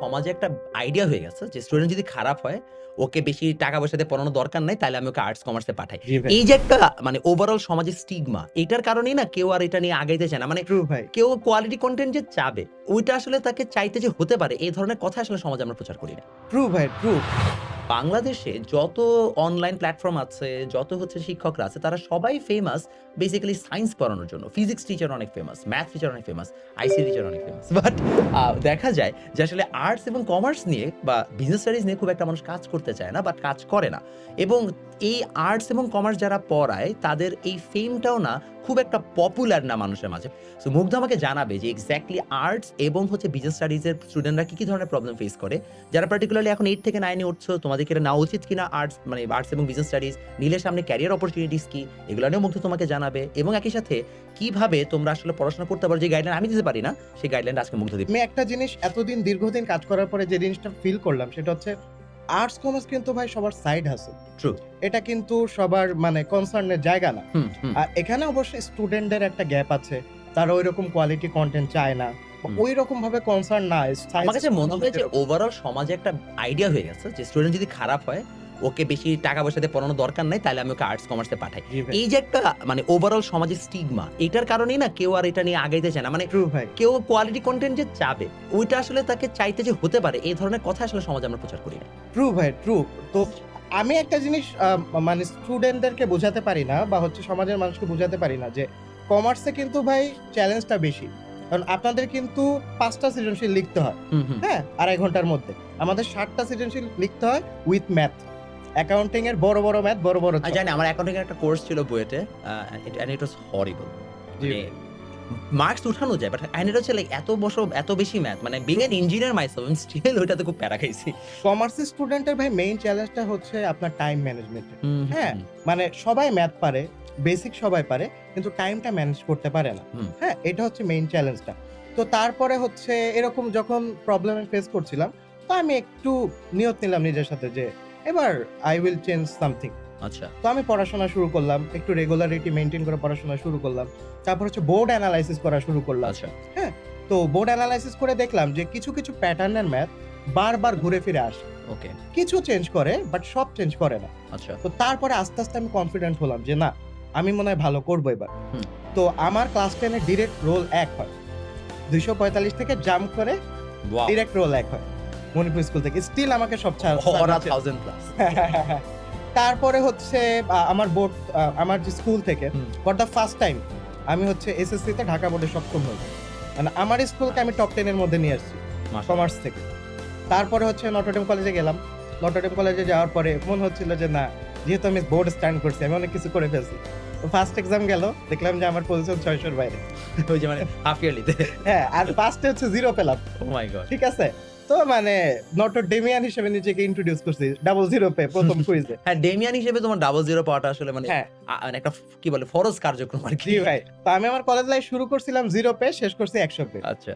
সমাজে একটা আইডিয়া হয়ে গেছে যে স্টুডেন্ট যদি খারাপ হয়, ওকে বেশি টাকা পয়সা দিয়ে পড়ানোর দরকার নাই। তাইলে আমি ওকে আর্টস কমার্স এ পাঠাই। জি ভাই। এই যে একটা মানে ওভারঅল সমাজের স্টিগমা, এটার কারণেই না কেউ আর এটা নিয়ে আগাইতে চায় না। মানে ট্রু ভাই। কেউ কোয়ালিটি কনটেন্ট যে চাবে, ওইটা আসলে তাকে চাইতে যে হতে পারে, এই ধরনের কথা আসলে সমাজে আমরা প্রচার করি না। ট্রু ভাই, ট্রু। বাংলাদেশে যত অনলাইন প্ল্যাটফর্ম আছে, যত হচ্ছে শিক্ষকরা আছে, তারা সবাই ফেমাস বেসিক্যালি সায়েন্স পড়ানোর জন্য। ফিজিক্স টিচার অনেক ফেমাস, ম্যাথ টিচার অনেক ফেমাস, আইসিটি টিচার অনেক ফেমাস। বাট দেখা যায় যে আসলে আর্টস এবং কমার্স নিয়ে বা বিজনেস স্টাডিজ নিয়ে খুব একটা মানুষ কাজ করতে চায় না, বাট কাজ করে না। এবং এই আর্টস এবং কমার্স যারা পড়ায়, তাদের এই ফেমটাও না খুব একটা পপুলার না মানুষের মাঝে। সো মুগ্ধ আমাকে জানাবে যে এক্সাক্টলি আর্টস এবং হচ্ছে বিজনেস স্টাডিজের স্টুডেন্টরা কি ধরনের প্রবলেম ফেস করে। যারা পার্টিকুলারলি এখন 8 থেকে 9 এ উঠছো, তোমাদের কি এটা নেওয়া উচিত কিনা আর্টস মানে আর্টস এবং বিজনেস স্টাডিজ নিলে সামনে ক্যারিয়ার অপরচুনিটিস কি, এগুলো নিয়েও মুগ্ধ তোমাকে জানাবে। এবং একই সাথে কিভাবে তোমরা আসলে পড়াশোনা করতে পারো, যে গাইডলাইন আমি দিতে পারি না, সেই গাইডলাইন আজকে মুগ্ধ দিবে। আমি একটা জিনিস এতদিন দীর্ঘদিন কাজ করার পরে যে জিনিসটা ফিল করলাম সেটা হচ্ছে আর্টস কমার্স কিন্তু ভাই সবার সাইড হাসেল। ট্রু। এটা কিন্তু সবার মানে কনসার্নের জায়গা না। হুম, হুম। আর এখানে অবশ্যই স্টুডেন্টদের একটা গ্যাপ আছে। তারা ওইরকম কোয়ালিটি কনটেন্ট চায় না। হুম। ওইরকম ভাবে কনসার্ন না। আমার কাছে মনে হয় যে ওভারঅল সমাজে একটা আইডিয়া হয়ে গেছে যে স্টুডেন্ট যদি খারাপ হয়, ওকে বেশি টাকা পয়সা দিয়ে পড়ানোর দরকার নাই, তাইলে আমি ওকে আর্টস কমার্স এ পাঠাই। জি ভাই। এই যে একটা মানে ওভারঅল সমাজের স্টিগমা, এটার কারণেই না কেউ আর এটা নিয়ে আগাইতে চায় না। মানে ট্রু ভাই। কেউ কোয়ালিটি কনটেন্ট যে চাবে, ওইটা আসলে তাকে চাইতে যে হতে পারে, এই ধরনের কথা আসলে সমাজে আমরা প্রচার করি না। ট্রু ভাই, ট্রু। তো আমি একটা জিনিস মানে স্টুডেন্টদেরকে বোঝাতে পারি না বা হচ্ছে সমাজের মানুষকে বোঝাতে পারি না যে কমার্সে কিন্তু ভাই চ্যালেঞ্জটা বেশি। কারণ আপনাদের কিন্তু ৫ টা সৃজনশীল লিখতে হয়। হুম, হুম। হ্যাঁ? ২.৫ ঘন্টার মধ্যে। আমাদের ৬০ টা সৃজনশীল লিখতে হয় উইথ ম্যাথ। অ্যাকাউন্টিং এর বড়, বড় ম্যাথ, বড়, বড় আমি জানি আমার অ্যাকাউন্টিং এর একটা কোর্স ছিল বুয়েটে। এন্ড ইট ওয়াজ হরিবল। জি মানে ভাই। মার্কস উঠানো যায়, বাট এন্ড ইট হচ্ছে লাইক এত বছর এত বেশি ম্যাথ, মানে বিং অ্যান ইঞ্জিনিয়ার মাইসেলফ আমি স্টিল ওইটাতে খুব প্যারা খাইছি। কমার্সের স্টুডেন্টের ভাই মেইন চ্যালেঞ্জটা হচ্ছে আপনার টাইম ম্যানেজমেন্ট। হুম, হ্যাঁ? হুম, মানে সবাই ম্যাথ পারে, বেসিক সবাই পারে, কিন্তু টাইমটা ম্যানেজ করতে পারে না। হুম। হ্যাঁ? এটা হচ্ছে মেইন চ্যালেঞ্জটা। তো তারপরে হচ্ছে এরকম যখন প্রবলেম ফেস করছিলাম, তো আমি একটু নিয়ত নিলাম নিজের সাথে যে এবার I will change something. আচ্ছা। তো আমি পড়াশোনা শুরু করলাম। একটু রেগুলারিটি মেইনটেইন করে পড়াশোনা শুরু করলাম। তারপর হচ্ছে বোর্ড এনালাইসিস করা শুরু করলাম। আচ্ছা। হ্যাঁ? তো বোর্ড এনালাইসিস করে দেখলাম যে কিছু, কিছু প্যাটার্নের ম্যাথ বারবার ঘুরে ফিরে আসে। ওকে। কিছু চেঞ্জ করে বাট সব চেঞ্জ করে না। আচ্ছা। তো তারপরে আস্তে, আস্তে আমি কনফিডেন্ট হলাম যে না, আমি মনে হয় ভালো করব এবার। হুম। তো আমার ক্লাস 10 এ ডিরেক্ট রোল ১ হয়। ২৪৫ থেকে জাম্প করে ওয়াও! ডিরেক্ট রোল ১ হয়। মণিপুর স্কুল থেকে। স্টিল আমাকে সব ওরা 1000 প্লাস। তারপরে হচ্ছে আমার বোর্ড আমার যে স্কুল থেকে হুম। ফর দ্য ফার্স্ট টাইম আমি হচ্ছে এসএসসি তে ঢাকা বোর্ডে সপ্তম হই। মানে আমার স্কুলকে আমি টপ 10 এর মধ্যে নিয়ে আসছি মাশাআল্লাহ। কমার্স থেকে। তারপরে হচ্ছে নটরডেম কলেজে গেলাম। নটরডেম কলেজে যাওয়ার পরে মনে হচ্ছিল যে না, যেহেতু আমি বোর্ড স্ট্যান্ড করছি, আমি অনেক কিছু করে ফেলছি। তো ফার্স্ট এক্সাম গেল, দেখলাম যে আমার পজিশন ৬০০ এর বাইরে। ওই যে মানে হাফ ইয়ারলিতে। হ্যাঁ, আর ফার্স্টে হচ্ছে 0 পেলাম। ওহ মাই গড! ঠিক আছে? তো মানে নটরডেমিয়ান হিসেবে নিজেকে ইন্ট্রোডিউস করছি। ডাবল 0 পেয়ে প্রথম কুইজে। হ্যাঁ, ডেমিয়ান হিসেবে তোমার 00 পাওয়াটা আসলে মানে হ্যাঁ, মানে একটা কি বলে ফরজ কার্যক্রম আরকি। জি ভাই। তো আমি আমার কলেজ লাইফ শুরু করছিলাম 0 পেয়ে, শেষ করছি ১০০ পেয়ে। আচ্ছা।